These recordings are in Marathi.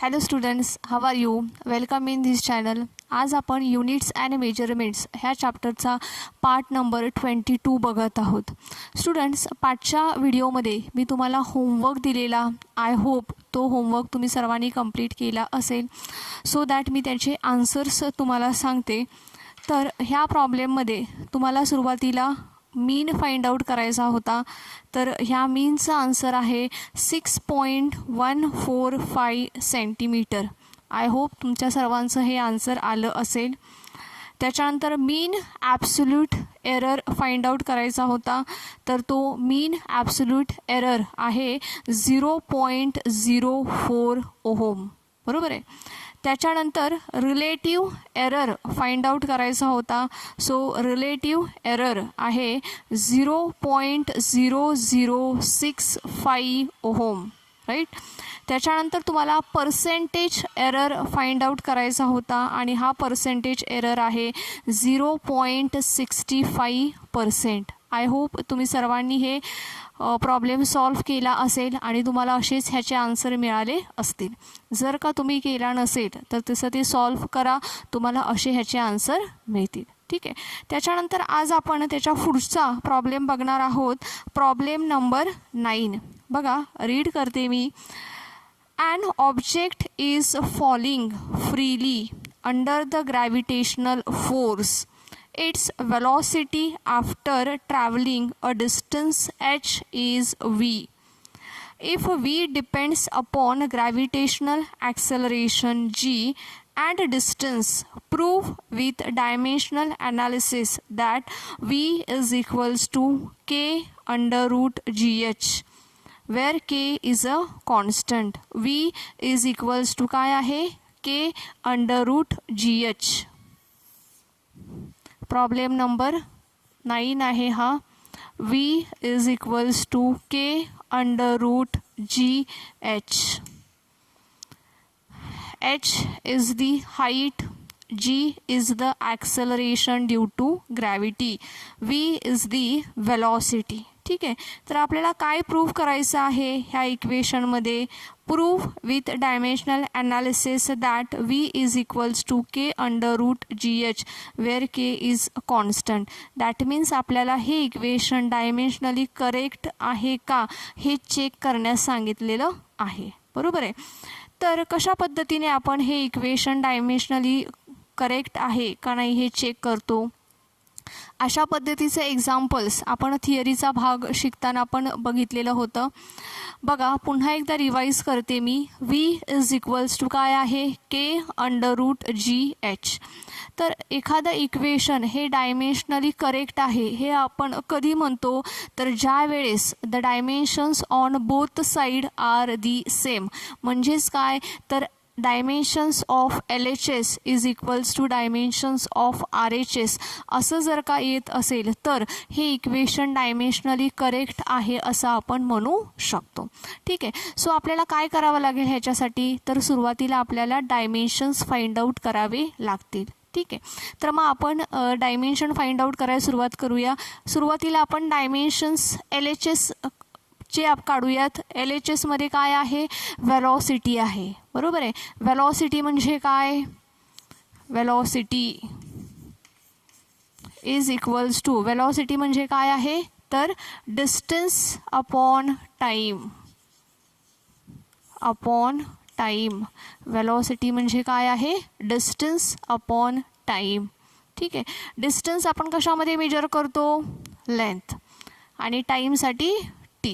Hello students, how are you? Welcome in this channel. आज आपण युनिट्स अँड मेजरमेंट्स ह्या चॅप्टरचा पार्ट नंबर 22 बघत आहोत. स्टुडंट्स, पाठच्या व्हिडिओमध्ये मी तुम्हाला होमवर्क दिलेला. आय होप तो होमवर्क तुम्ही सर्वांनी कंप्लीट केला असेल, सो दॅट मी त्याचे आन्सर्स तुम्हाला सांगते. तर ह्या प्रॉब्लेममध्ये तुम्हाला सुरुवातीला मीन फाइंड आउट करायचा होता. तर ह्या मीनचा आन्सर आहे 6.145 सेंटीमीटर. आय होप तुमच्या सर्वांचं हे आन्सर आलं असेल. त्याच्यानंतर मीन ॲब्सोल्यूट एरर फाइंड आउट करायचा होता. तर तो मीन ॲब्सोल्यूट एरर आहे 0.04 ओहम. बरोबर आहे. त्याच्यानंतर रिलेटिव्ह एरर फाइंड आउट करायचा होता. सो रिलेटिव्ह एरर आहे 0.0065 ओहम. राईट. त्याच्यानंतर तुम्हाला पर्सेंटेज एरर फाइंड आउट करायचा होता आणि हा पर्सेंटेज एरर आहे 0.65%. आय होप तुम्ही सर्वांनी हे प्रॉब्लेम सॉल्व केला असेल आणि तुम्हाला असेच ह्याचे आन्सर मिळाले असतील. जर का तुम्ही केला नसेल तर तसं ते सॉल्व करा, तुम्हाला असे ह्याचे आन्सर मिळतील. ठीक आहे. त्याच्यानंतर आज आपण त्याच्या पुढचा प्रॉब्लेम बघणार आहोत. Problem number 9. बघा, रीड करते मी. An object is falling freely under the gravitational force. Its velocity after traveling a distance h is v. If v depends upon gravitational acceleration g and distance, prove with dimensional analysis that v is equals to k under root gh, where k is a constant. v is equals to काय आहे? k under root gh. Problem number 9 आहे हा. v is equals to k under root gh. h is the height, g is the acceleration due to gravity, v is the velocity. ठीक आहे. तर आपल्याला काय प्रूव्ह करायचं आहे ह्या इक्वेशनमध्ये? Prove with dimensional analysis that v is equals to K under root GH where K is constant. That means आपल्याला हे इक्वेशन डायमेन्शनली करेक्ट आहे का हे चेक करण्यास सांगितलेलं आहे. बरोबर आहे. तर कशा पद्धतीने आपण हे इक्वेशन डायमेन्शनली करेक्ट आहे का नाही हे चेक करतो? अशा पद्धतीचे एक्झाम्पल्स आपण थिअरीचा भाग शिकताना आपण बघितलेलं होतं. बघा, पुन्हा एकदा रिवाईज करते मी. v इज इक्वल्स टू काय आहे? के अंडर रूट GH. तर एखादं इक्वेशन हे डायमेन्शनली करेक्ट आहे हे आपण कधी म्हणतो? तर ज्या वेळेस the dimensions on both side are the same. म्हणजेच काय? तर dimensions of LHS is equals to dimensions of RHS असं जर का येत असेल तर हे इक्वेशन डायमेन्शनली करेक्ट आहे असं आपण म्हणू शकतो. ठीक आहे. सो आपल्याला काय करावं लागेल ह्याच्यासाठी? तर सुरुवातीला आपल्याला डायमेन्शन्स फाइंड आउट करावे लागतील. ठीक आहे. तर मग आपण डायमेन्शन फाइंड आउट करायला सुरुवात करूया. सुरुवातीला आपण डायमेन्शन्स LHS चे आप काढूयात. LHSमध्ये काय आहे? वेलॉसिटी आहे. बरोबर आहे. वेलॉसिटी म्हणजे काय? Velocity is equals to, velocity म्हणजे काय आहे? तर distance upon time. Upon time. Velocity म्हणजे काय आहे? Distance upon time. ठीक आहे. डिस्टन्स आपण कशामध्ये मेजर करतो? लेंथ. आणि टाईमसाठी t.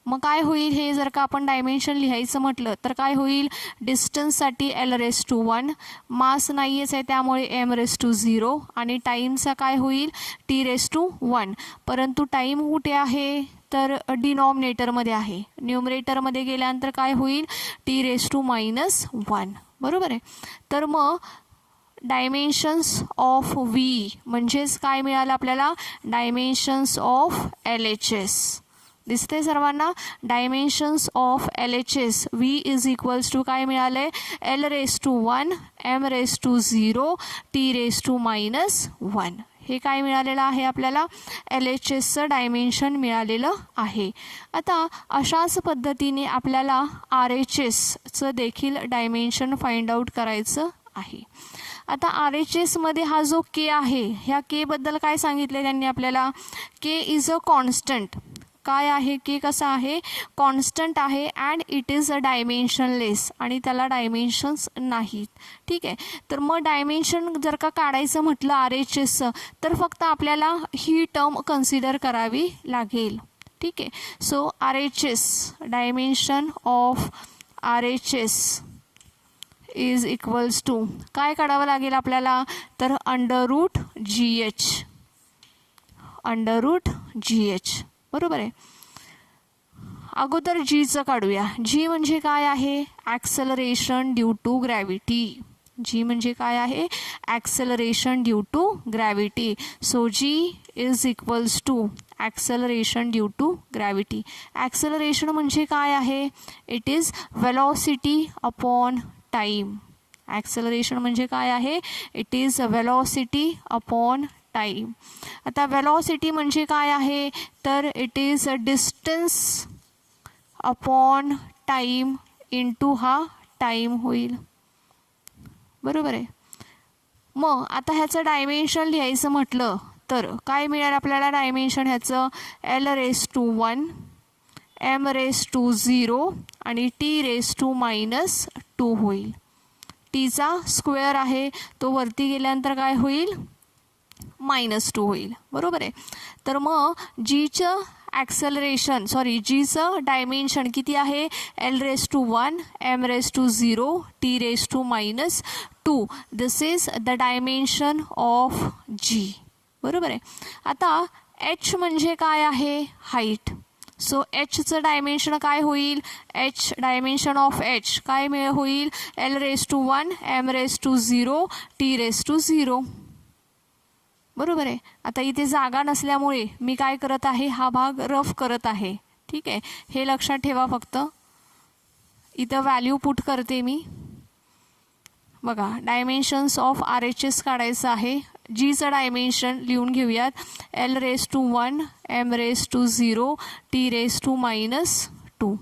मग काय होईल हे जर का आपण डायमेन्शन लिहायचं म्हटलं तर काय होईल? डिस्टन्ससाठी L⁻⁴, मास नाहीच आहे त्यामुळे m⁻�0 आणि टाईमचा काय होईल? T⁻⁴. परंतु टाईम कुठे आहे? तर डिनॉमिनेटरमध्ये आहे. न्यूमरेटरमध्ये गेल्यानंतर काय होईल? T⁻⁻1. बरोबर आहे. तर मग डायमेन्शन्स ऑफ v म्हणजेच काय मिळालं आपल्याला? Dimensions of LHS. दिसते सर्वांना? Dimensions of LHS v is equals to काय मिळाले? L⁻⁴, m⁻�0, T⁻⁻1. हे काय मिळालेलं आहे आपल्याला, LHSचं डायमेन्शन मिळालेलं आहे. आता अशाच पद्धतीने आपल्याला RHSचं देखील डायमेन्शन फाइंड आउट करायचं आहे. आता RHSमध्ये हा जो K आहे, ह्या K बद्दल काय सांगितले त्यांनी आपल्याला, K इज अ कॉन्स्टंट. काय आहे K, कसा आहे, कॉन्स्टंट आहे and it is a dimensionless, आणि त्याला डायमेन्शन्स नाहीत. ठीक आहे. तर मग डायमेन्शन जर का काढायचं म्हटलं RHSचं, तर फक्त आपल्याला ही टर्म कन्सिडर करावी लागेल. ठीक आहे. So RHS, dimension of RHS is equals to काय काढावं लागेल आपल्याला, तर √GH, √GH. बरोबर आहे. अगोदर Gचं काढूया. G म्हणजे काय आहे, acceleration due to gravity. G म्हणजे काय आहे, acceleration due to gravity. So G is equals to acceleration due to gravity. Acceleration म्हणजे काय आहे, it is velocity upon time. Acceleration म्हणजे काय आहे, it is velocity upon time. आता वेलॉसिटी म्हणजे काय आहे, तर it is a distance upon time into हा टाईम होईल. बरोबर आहे. मग आता ह्याचं डायमेन्शन लिहायचं म्हटलं तर काय मिळेल आपल्याला डायमेन्शन ह्याचं, L⁻⁴ m⁻�0 आणि T⁻⁻2 होईल. टीचा स्क्वेअर आहे तो वरती गेल्यानंतर काय होईल, -2 होईल. बरोबर आहे. तर मग Gचं Gचं डायमेन्शन किती आहे, L⁻⁴ m⁻�0 T⁻⁻2. This is the dimension of G. बरोबर आहे. आता H म्हणजे काय आहे, हाईट. सो Hचं डायमेन्शन काय होईल, डायमेन्शन ऑफ H काय होईल, L⁻⁴ m⁻�0 T⁻�0. बरोबर आहे. आता इथे जागा नसल्यामुळे मी काय करत आहे, हा भाग रफ करत आहे. ठीक आहे. हे लक्षात ठेवा. फक्त इथं व्हॅल्यू पुट करते मी. बघा, डायमेन्शन्स ऑफ RHS काढायचं आहे. Gचं डायमेन्शन लिहून घेऊयात, L⁻⁴ m⁻�0 T⁻⁻2.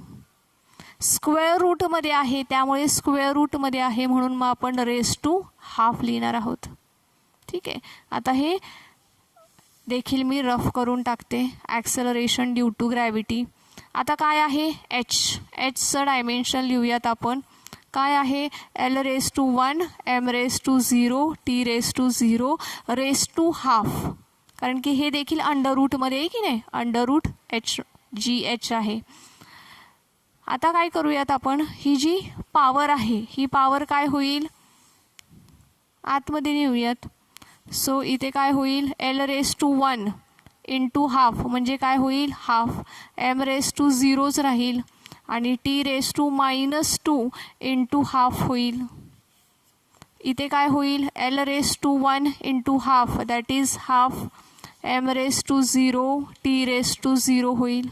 स्क्वेअर रूटमध्ये आहे त्यामुळे स्क्वेअर रूटमध्ये आहे म्हणून मग आपण ½ लिहिणार आहोत. ठीक आहे. आता हे देखील मी रफ करून टाकते, ॲक्सेलरेशन ड्यू टू ग्रॅव्हिटी. आता काय आहे Hचं डायमेन्शन लिहूयात आपण. काय आहे, L⁻⁴ m⁻�0 T⁻⁻½ कारण की हे देखील अंडर रूटमध्ये आहे की नाही, √GH आहे. आता काय करूयात आपण, ही जी पॉवर आहे ही पॉवर काय होईल, आतमध्ये नेऊयात. सो इथे काय होईल, L⁻⁴ इंटू ½ म्हणजे काय होईल, ½ m⁻�0च राहील आणि T⁻⁻2 इंटू ½ होईल. इथे काय होईल, L⁻⁴ into ½ that is ½ m⁻�0 T⁻�0 होईल.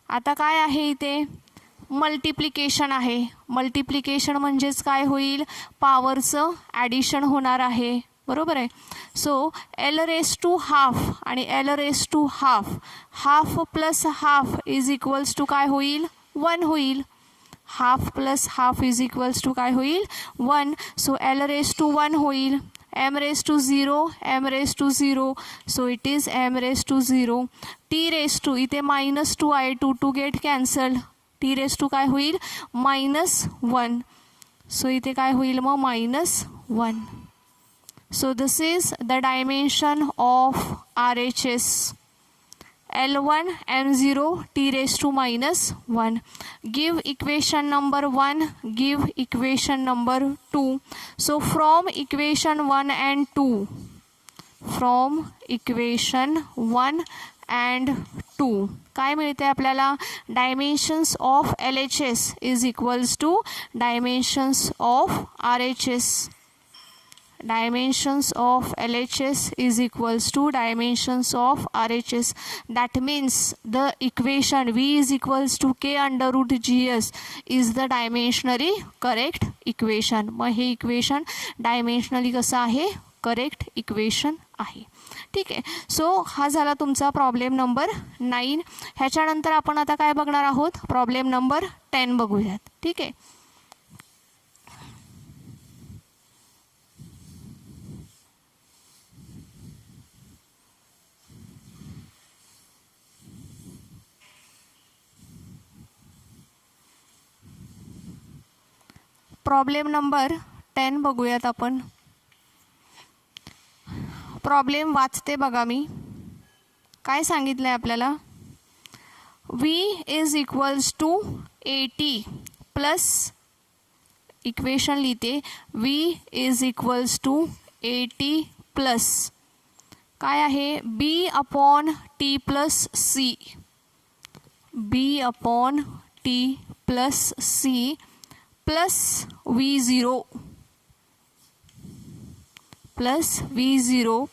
आता काय आहे इथे, मल्टिप्लिकेशन आहे. मल्टिप्लिकेशन म्हणजेच काय होईल, पॉवरचं ॲडिशन होणार आहे. बरोबर आहे. सो L⁻½ आणि L⁻½ ½ plus ½ is equals to काय होईल, 1 होईल. ½ प्लस ½ इज इक्वल्स टू काय होईल, 1. सो L⁻⁴ होईल m⁻�0 m⁻�0. So it is m⁻�0. T⁻⁻, इथे -2 आहे, 2 गेट कॅन्सल. T⁻⁻ काय होईल, -1. सो इथे काय होईल मग, -1. So this is the dimension of RHS. L1 m0 T⁻⁻1. Give equation number 1, give equation number 2. So from equation 1 and 2, from equation 1 and 2 काय मिळते आपल्याला, dimensions of LHS is equals to dimensions of RHS. Dimensions of LHS is equals to dimensions of RHS. That means the equation V is equals to K √GS is the dimensionally correct equation. मग हे इक्वेशन डायमेन्शनली कसं आहे, करेक्ट इक्वेशन आहे. ठीक आहे. सो हा झाला तुमचा प्रॉब्लेम नंबर 9. ह्याच्यानंतर आपण आता काय बघणार आहोत, प्रॉब्लेम नंबर 10 बघूयात. ठीक आहे. प्रॉब्लेम नंबर 10 बघूयात आपण. प्रॉब्लेम वाचते बघा मी. काय सांगितलं आहे आपल्याला, v is equals to 80 plus, equation लिहिते, v is equals to 80 plus काय आहे, b upon t plus c, b upon t plus c plus v0 plus v0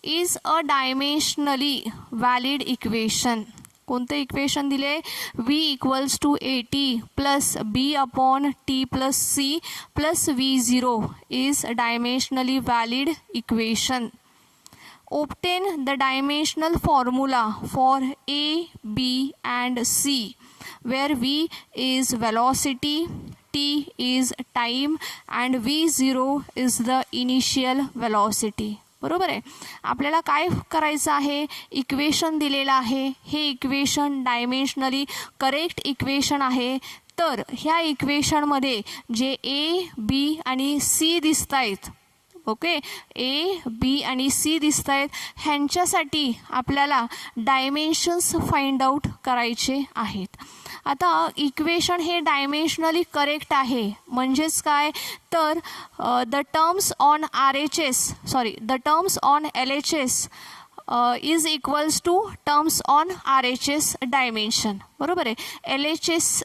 is a dimensionally valid equation. कोणतं इक्वेशन दिले, v equals to 80 plus b upon t plus c plus v0 is dimensionally valid equation. Obtain the dimensional formula for A, B and C, where v is velocity, t is time and v0 is the initial velocity. बरोबर आहे. आपल्याला काय करायचं आहे, इक्वेशन दिलेलं आहे, हे इक्वेशन डायमेन्शनली करेक्ट इक्वेशन आहे. तर ह्या इक्वेशनमध्ये जे ए, बी आणि सी दिसत आहेत, ओके, ए, बी आणि सी दिसत आहेत, ह्यांच्यासाठी आपल्याला डायमेन्शन्स फाइंड आउट करायचे आहेत. आता इक्वेशन हे डायमेन्शनली करेक्ट आहे म्हणजेच काय, तर the terms on the terms on LHS is equals to terms on RHS dimension. बरोबर आहे. LHS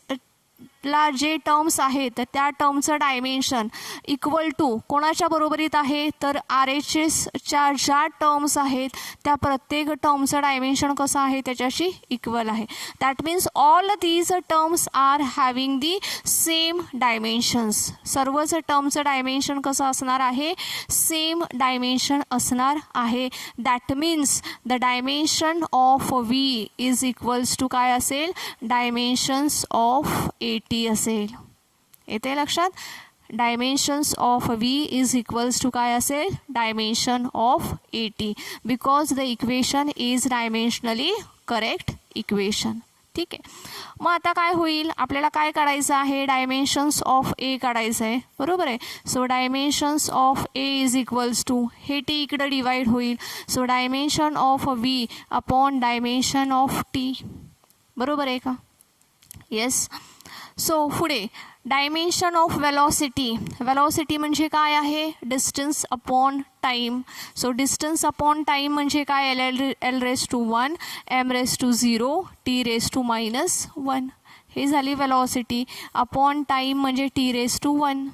ला जे टर्म्स आहेत त्या टर्मचं डायमेन्शन इक्वल टू कोणाच्या बरोबरीत आहे, तर RHSच्या ज्या टर्म्स आहेत त्या प्रत्येक टर्मचं डायमेन्शन कसं आहे, त्याच्याशी इक्वल आहे. That means all these terms are having the same dimensions. सर्वच टर्मचं डायमेन्शन कसं असणार आहे, सेम डायमेन्शन असणार आहे. That means the dimension of v is equals to काय असेल, डायमेन्शन्स ऑफ 80 असेल. येते लक्षात, dimensions of v is equals to काय असेल, dimension of 80, because the equation is dimensionally correct equation. ठीक आहे. मग आता काय होईल, आपल्याला काय काढायचं आहे, डायमेन्शन्स ऑफ ए काढायचं आहे. बरोबर आहे. So dimensions of A is equals to, हे टी इकडं डिवाइड होईल, so dimension of v upon dimension of T. बरोबर आहे का, येस. सो पुढे डायमेन्शन ऑफ वेलॉसिटी. वेलॉसिटी म्हणजे काय आहे, distance upon time. So distance upon time म्हणजे काय, L raise to 1, M raise to 0, T raise to -1. हे झाली वेलॉसिटी. अपॉन टाईम म्हणजे टी रेस टू 1.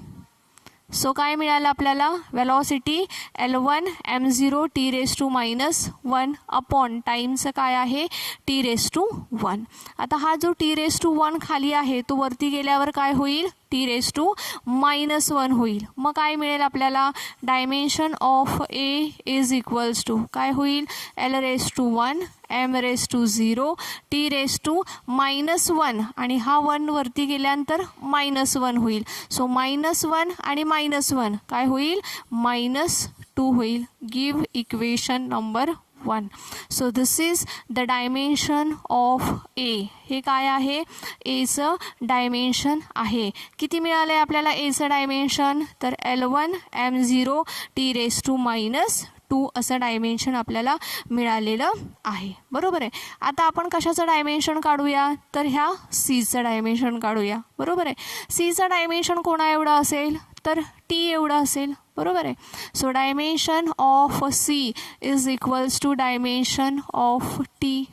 सो काय मिळालं आपल्याला, velocity L1 m0 T raise to -1 upon टाईमचं काय आहे, टी रेस टू 1. आता हा जो टी रेस टू 1 खाली आहे तो वरती गेल्यावर काय होईल, टी रेस टू -1 होईल. मग काय मिळेल आपल्याला, dimension of A is equals to काय होईल, L raise to 1, M raise to 0, T raise to -1 आणि हा 1 वरती गेल्यानंतर -1 होईल. सो -1 आणि -1 काय होईल, -2 होईल. Give equation number 1. So this is the dimension of A. हे काय आहे, एचं डायमेन्शन आहे. किती मिळालं आहे आपल्याला एचं डायमेन्शन, तर L1 m0 T raise to -2 असं डायमेन्शन आपल्याला मिळालेलं आहे. बरोबर आहे. आता आपण कशाचं डायमेन्शन काढूया, तर ह्या सीचं डायमेन्शन काढूया. बरोबर आहे. सीचं डायमेन्शन कोणा एवढं असेल, तर टी एवढं असेल. बरोबर आहे. So dimension of C is equals to dimension of T.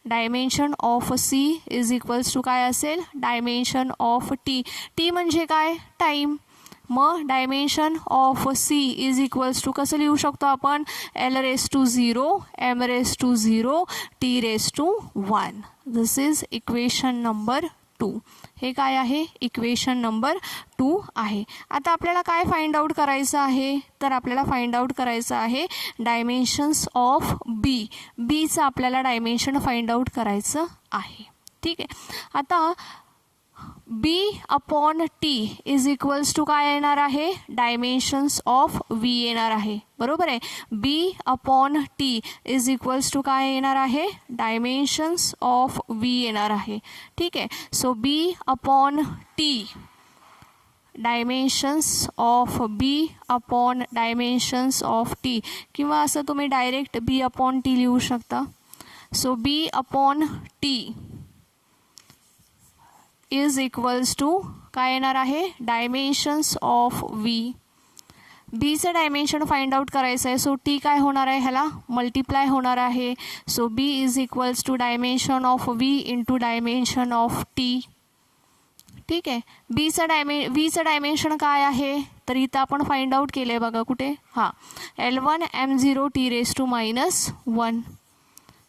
Dimension of C is equals to काय असेल, डायमेन्शन ऑफ टी. टी म्हणजे काय, टाईम. मग dimension of C is equals to कसं लिहू शकतो आपण, L raise to 0, M raise to 0, T raise to 1. This is equation number 2. हे काय आहे, इक्वेशन नंबर 2 आहे. आता आपल्याला काय फाइंड आउट करायचं आहे, तर आपल्याला फाइंड आउट करायचं आहे डायमेन्शन्स ऑफ बी. बीचं आपल्याला डायमेन्शन फाइंड आउट करायचं आहे. ठीक आहे. आता B upon T is equals to काय येणार आहे, डायमेन्शन्स ऑफ व्ही येणार आहे. बरोबर आहे. B upon T is equals to काय येणार आहे, डायमेन्शन्स ऑफ व्ही येणार आहे. ठीक आहे. So B upon T dimensions of B upon dimensions of T, किंवा असं तुम्ही डायरेक्ट बी अपॉन टी लिहू शकता. So B upon T is equals to काय येणार आहे, डायमेन्शन्स ऑफ व्ही. बीचं डायमेन्शन फाइंड आउट करायचं आहे. सो टी काय होणार आहे, ह्याला मल्टिप्लाय होणार आहे. So B is equals to dimension of V into dimension of T. ठीक आहे. व्हीचं डायमेन्शन काय आहे, तर इथं आपण फाइंड आउट केलं आहे बघा कुठे, हां, L1 M0 T raise to -1.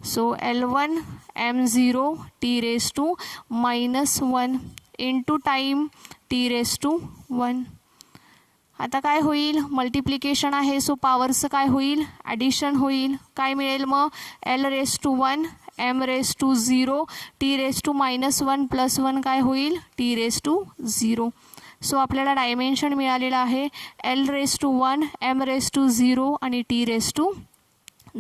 सो L1 M0 T raise to -1 into time T raise to 1. आता काय होईल, मल्टिप्लिकेशन आहे. सो पॉवरचं काय होईल, ॲडिशन होईल. काय मिळेल मग, L raise to 1 M raise to 0 T raise to -1 + 1 काय होईल, T रेस टू 0. सो आपल्याला डायमेन्शन मिळालेलं आहे L raise to 1 M raise to 0 आणि T रेस टू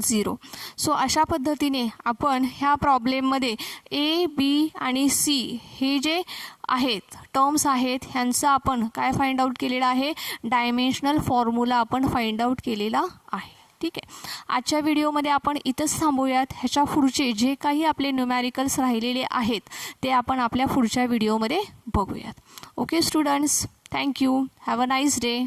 0. सो अशा पद्धतीने आपण ह्या प्रॉब्लेममध्ये ए, बी आणि सी हे जे आहेत टर्म्स आहेत ह्यांचं आपण काय फाइंड आउट केलेलं आहे, डायमेन्शनल फॉर्म्युला आपण फाइंड आउट केलेला आहे. ठीक आहे. आजच्या व्हिडिओमध्ये आपण इथंच थांबूयात. ह्याच्या पुढचे जे काही आपले न्यूमॅरिकल्स राहिलेले आहेत ते आपण आपल्या पुढच्या व्हिडिओमध्ये बघूयात. Okay students, thank you. Have a nice day.